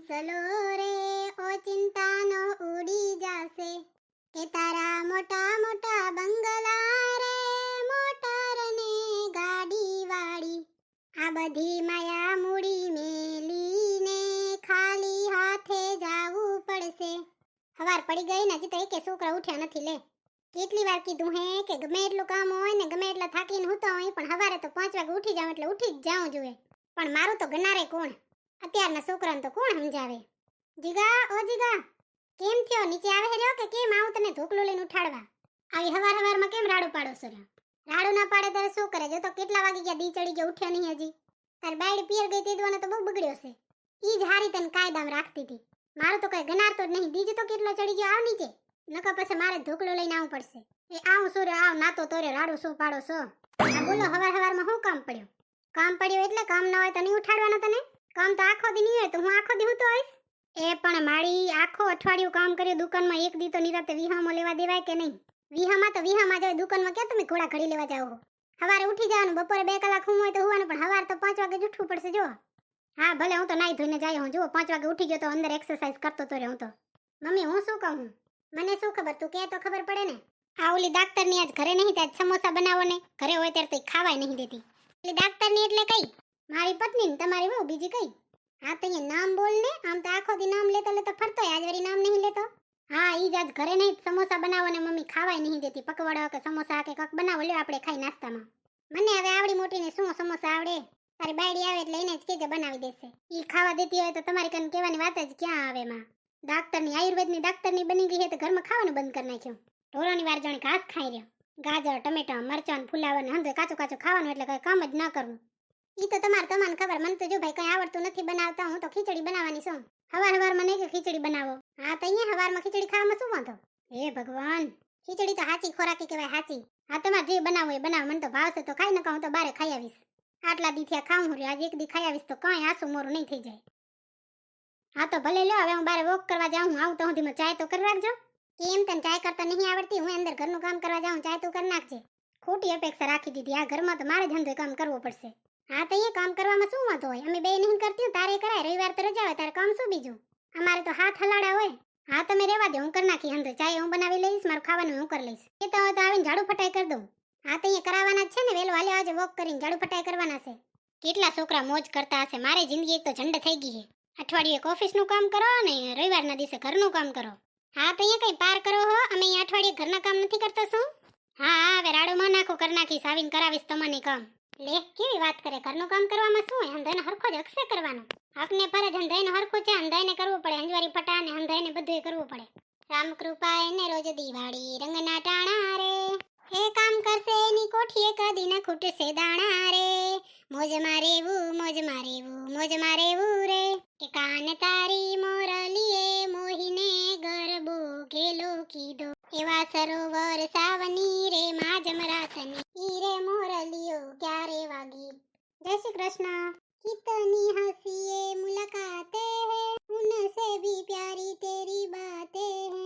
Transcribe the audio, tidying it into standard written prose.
હંસલો રે ઓ ચિંતાનો ઉડી જાશે કે તારા મોટા મોટા બંગલા રે મોટર ને ગાડી વાળી આ બધી માયા મૂડી મેલીને ખાલી હાથે જાવું પડશે. હવાર પડી ગઈ ને હજી તો એકે છોકરા ઉઠ્યા નથી. લે કેટલી વાર કીધું હે કે ગમે એટલું કામ હોય ને ગમે એટલા થાકીને હું તો હોય પણ હવારે તો 5 વાગે ઉઠી જાઉં એટલે ઉઠી જ જાઉં જોઈએ. પણ મારું તો ગનારે કોણ? અત્યારના છોકરાને તો કોણ સમજાવે? જીગા ઓ જીગા કેમ થયો? નીચે આવે હે રહ્યો કે કેમ આવું તને ધોકલું લઈને ઉઠાડવા? આવી હવારમાં કેમ રાડું પાડો છો? રાડું ના પાડે ત્યારે શું કરે? જો તો કેટલા વાગી ગયા, દી ચડી ગયા, ઉઠ્યા નહીં હજી. તારી બાયડી પિયર ગઈ તે દવાને તો બહુ બગડ્યો છે. ઈ જ હારી તને કાયદામાં રાખતી હતી. મારું તો કઈ ગનારતો જ નહીં. દીજ તો કેટલો ચડી ગયો. આવ નીચે નકા પછી મારે ધોકલું લઈને આવવું પડશે. એ આવું સોરે આવ નાતો તોરે રાડું શું પાડો છો? આ બોલો હવારમાં શું કામ પડ્યો? કામ પડ્યો એટલે કામ ના હોય તો નહીં ઉઠાડવાનો તને? કામ તો આખો દી નહીં હોય તો હું આખો દી હું તો હોઈશ? એ પણ મારી આખો અઠવાડિયું કામ કર્યું દુકાનમાં, એક દી તો નિરાતે વિહામાં લેવા દેવાય કે નહીં? વિહામાં તો વિહામાં જાય, દુકાનમાં ક્યાં તમે ઘોડા ઘડી લેવા જાઓ? સવારે ઉઠી જવાનું, બપોરે 2 કલાક હું હોય તો હોવાનું, પણ સવારે તો 5 વાગે જ ઉઠવું પડશે. જો હા ભલે હું તો નાઈ ધોઈને જાય હું. જો 5 વાગે ઉઠી ગયો તો અંદર એક્સરસાઇઝ કરતો તો રે હું તો. મમ્મી હું શું કહું? મને શું ખબર? તું કે તો ખબર પડે ને. આ ઓલી ડાક્ટરની આજ ઘરે નહીં, ત્યાં સમોસા બનાવો ને. ઘરે હોય ત્યારે તો ખાવાય નહીં દેતી. એટલે ડાક્ટરની એટલે કઈ? મારી પત્ની ને તમારી વહુ, બીજી કઈ? હા તો અહીંયા નામ બોલ ને. આમ તો આખો દી નામ લેતો લેતો ફરતો, આજ વરી નામ નહીં લેતો. હા ઈ જ આજ ઘરે નહીં સમોસા બનાવો ને મમ્મી ખાવાય નહીં દેતી. પકવાડા કે સમોસા કે કક બનાવો, લ્યો આપણે ખાઈ નાસ્તામાં. મને હવે આવડી મોટીને શું સમોસા આવડે? તારી બાયડી આવે એટલે એને જ કેજે બનાવી દેશે. ઈ ખાવા દેતી હોય તો તમારી કને કહેવાની વાત જ ક્યાં આવે માં? ડાક્ટરની આયુર્વેદની ડાક્ટરની બની ગઈ છે તો ઘરમાં ખાવાનું બંધ કરી નાખ્યું. ઢોરોની વાર જાણે ઘાસ ખાઈ રહ્યો. ગાજર ટમેટા મરચાં ફુલાવર હંધે કાચું કાચું ખાવાનું એટલે કઈ કામ જ ના કરવું. ઈ તો તમને ખબર. મને તો જો ભાઈ કઈ આવડતું નથી બનાવતા. હું તો ખીચડી બનાવવાની છું. હવારમાં નહીં કે ખીચડી બનાવો. હા તો અહીંયા હવારમાં ખીચડી ખાવામાં શું વાંધો? હે ભગવાન, ખીચડી તો સાચી ખોરાકી કહેવાય. સાચી. હા તમારે જે બનાવો એ બનાવો. મને તો ભાવશે તો ખાઈ નકા હું તો બારે ખાઈ આવીશ. આટલા દી થયા ખાઉં હું. આજે એક દી ખાઈ આવીશ તો કાંઈ આસુ મોરું નહીં થઈ જાય. હા તો ભલે લ્યો, હવે હું બારે વોક કરવા જાઉં. હું આવું તો સુધીમાં ચાય તો કરી રાખજો. કેમ તને ચાય કરતા નહીં આવડતી? હું અંદર ઘરનું કામ કરવા જાઉં, ચાય તો કરી નાખજે. ખોટી અપેક્ષા રાખી દીધી. આ ઘરમાં તો મારે જ કામ કરવું પડશે. હા તો અહીંયા કામ કરવામાં શું વાંધો હોય? અમે બે નહીં કરતી તારે કરાય. રવિવાર તો રજા હોય, તારે કામ શું બીજું? અમારે તો હાથ હલાડા હોય. હા તમે રહેવા દે, હું કરી નાખી. હંધે ચાય હું બનાવી લઈશ, મારું ખાવાનું હું કરી લઈશ. એ તો આવીને ઝાડુ ફટાઈ કરી દઉં. હા તો અહીંયા કરાવવાના જ છે ને. વેલો હાલ્યો આજે વોક કરીને ઝાડુ ફટાઈ કરવાના છે. કેટલા છોકરા મોજ કરતા હશે. મારી જિંદગી એક તો ઝંડ થઈ ગઈ છે. અઠવાડિયે એક ઓફિસનું કામ કરો ને રવિવારના દિવસે ઘરનું કામ કરો. હા તો અહીંયા કઈ પાર કરો હો. અમે અહીંયા અઠવાડિયે ઘરના કામ નથી કરતા શું? હા હવે રાડોમાં નાખો કરી નાખીશ. આવીને કરાવીશ તમને કામ. લે કેવી વાત કરે? ઘરનું કામ કરવામાં શું હોય? હંધાઈને હરખો જ અક્ષે કરવાનો. આપને ફરજ હંધાઈને હરખો છે. હંધાઈને કરવું પડે. હંજવારી ફટા ને હંધાઈને બધું કરવું પડે. રામ કૃપા એને રોજ દિવાળી રંગના ટાણા રે. હે કામ કરશે એની કોઠીએ કદી ન ખૂટશે દાણા રે. મોજ મારેવું મોજ મારેવું મોજ મારેવું રે. કે કાન તારી મોરલીએ મોહીને ગરબો ગેલો કીધો. એવા સરોવર સાવની રે માજમ રાતની ઈ રે મોરલીઓ ક્યારે વાગી. જય શ્રી કૃષ્ણ. કિતની હસીએ મુલાકાતે હે ઉનસે ભી પ્યારી તેરી બાતે હે.